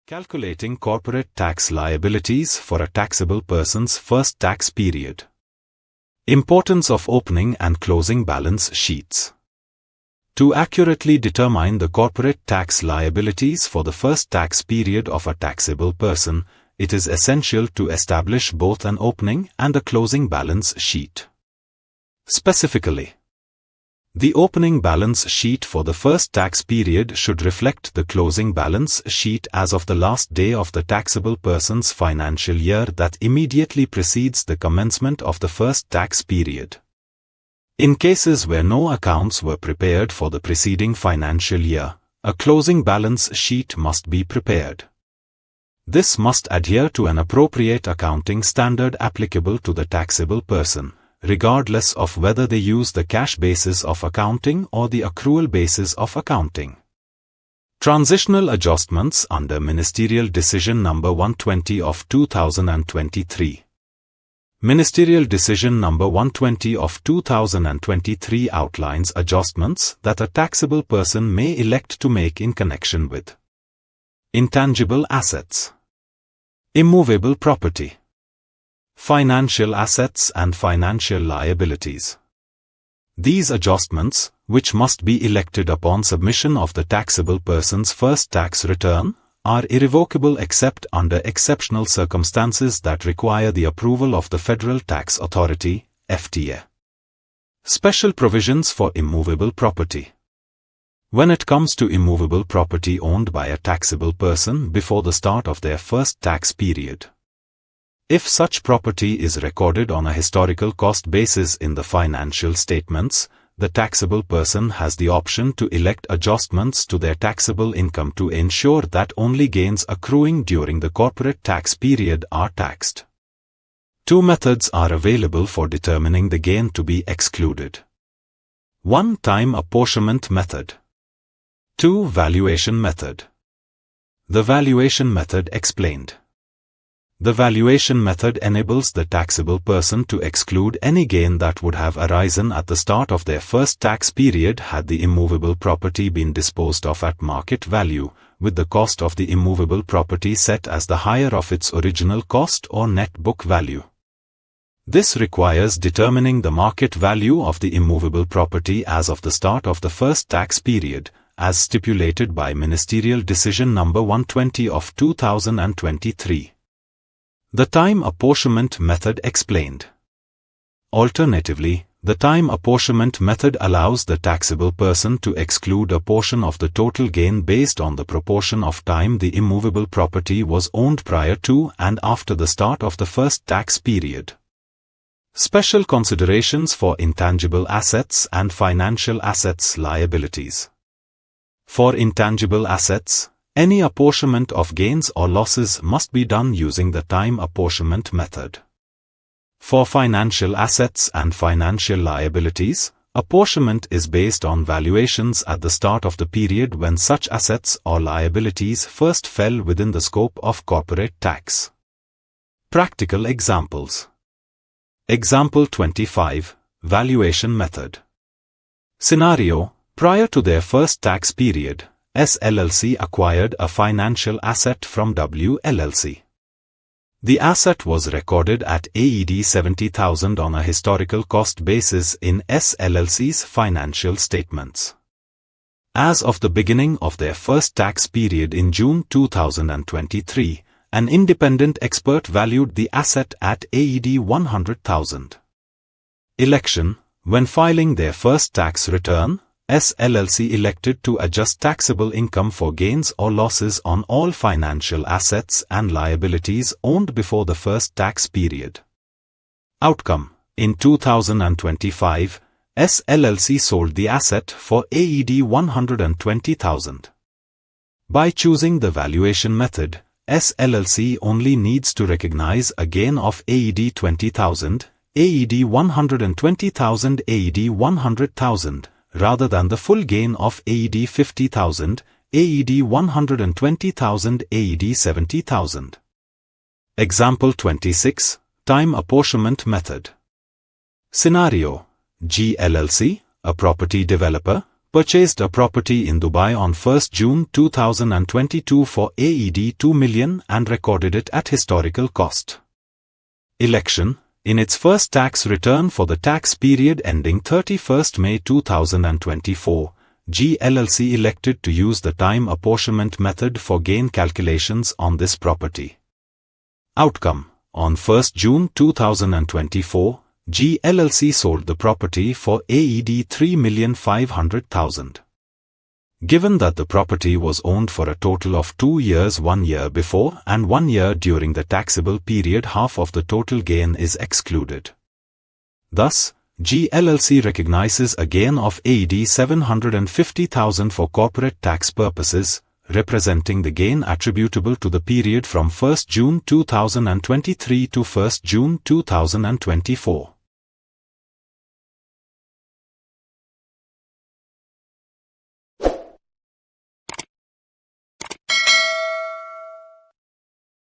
Calculating corporate tax liabilities for a taxable person's first tax period. Importance of opening and closing balance sheets. To accurately determine the corporate tax liabilities for the first tax period of a taxable person, it is essential to establish both an opening and a closing balance sheet. Specifically, the opening balance sheet for the first tax period should reflect the closing balance sheet as of the last day of the taxable person's financial year that immediately precedes the commencement of the first tax period. In cases where no accounts were prepared for the preceding financial year, a closing balance sheet must be prepared. This must adhere to an appropriate accounting standard applicable to the taxable person, regardless of whether they use the cash basis of accounting or the accrual basis of accounting. Transitional adjustments under Ministerial Decision No. 120 of 2023. Ministerial Decision No. 120 of 2023 outlines adjustments that a taxable person may elect to make in connection with intangible assets, immovable property, financial assets and financial liabilities. These adjustments, which must be elected upon submission of the taxable person's first tax return, are irrevocable except under exceptional circumstances that require the approval of the Federal Tax Authority, FTA. Special provisions for immovable property. When it comes to immovable property owned by a taxable person before the start of their first tax period, if such property is recorded on a historical cost basis in the financial statements, the taxable person has the option to elect adjustments to their taxable income to ensure that only gains accruing during the corporate tax period are taxed. Two methods are available for determining the gain to be excluded. 1. Time apportionment method. 2. Valuation method. The valuation method explained. The valuation method enables the taxable person to exclude any gain that would have arisen at the start of their first tax period had the immovable property been disposed of at market value, with the cost of the immovable property set as the higher of its original cost or net book value. This requires determining the market value of the immovable property as of the start of the first tax period, as stipulated by Ministerial Decision No. 120 of 2023. The time apportionment method explained. Alternatively, the time apportionment method allows the taxable person to exclude a portion of the total gain based on the proportion of time the immovable property was owned prior to and after the start of the first tax period. Special considerations for intangible assets and financial assets liabilities. For intangible assets, any apportionment of gains or losses must be done using the time apportionment method. For financial assets and financial liabilities, apportionment is based on valuations at the start of the period when such assets or liabilities first fell within the scope of corporate tax. Practical examples. Example 25, Valuation method. Scenario: prior to their first tax period, S LLC acquired a financial asset from W LLC. The asset was recorded at AED 70,000 on a historical cost basis in S LLC's financial statements. As of the beginning of their first tax period in June 2023, an independent expert valued the asset at AED 100,000. Election: when filing their first tax return, S LLC elected to adjust taxable income for gains or losses on all financial assets and liabilities owned before the first tax period. Outcome: in 2025, S LLC sold the asset for AED 120,000. By choosing the valuation method, S LLC only needs to recognize a gain of AED 20,000, AED 120,000, AED 100,000, rather than the full gain of AED 50,000, AED 120,000, AED 70,000. Example 26, Time apportionment method. Scenario: G LLC, a property developer, purchased a property in Dubai on 1 June 2022 for AED 2 million and recorded it at historical cost. Election. In its first tax return for the tax period ending 31 May 2024, GLLC elected to use the time apportionment method for gain calculations on this property. Outcome. On 1 June 2024, GLLC sold the property for AED 3,500,000. Given that the property was owned for a total of 2 years, 1 year before and 1 year during the taxable period, half of the total gain is excluded. Thus, GLLC recognizes a gain of AED 750,000 for corporate tax purposes, representing the gain attributable to the period from 1 June 2023 to 1 June 2024.